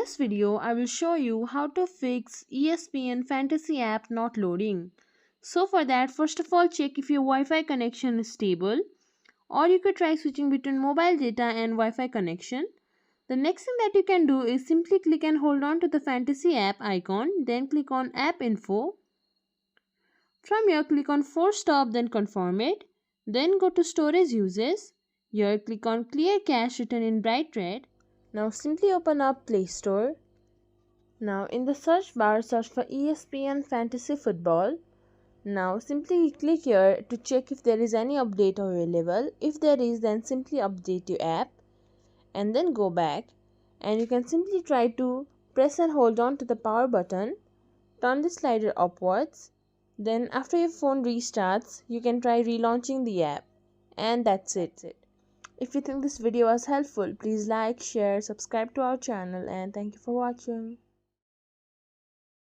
this video, I will show you how to fix ESPN Fantasy app not loading. So for that, first of all check if your Wi-Fi connection is stable, or you could try switching between mobile data and Wi-Fi connection. The next thing that you can do is simply click and hold on to the Fantasy app icon, then click on App Info. From here click on Force Stop, then confirm it. Then go to Storage Uses. Here click on Clear Cache written in bright red. Now simply open up Play Store. Now in the search bar search for ESPN Fantasy Football. Now simply click here to check if there is any update available. If there is, then simply update your app and then go back, and you can simply try to press and hold on to the power button, turn the slider upwards. Then after your phone restarts, you can try relaunching the app, and that's it. If you think this video was helpful, please like, share, subscribe to our channel, and thank you for watching.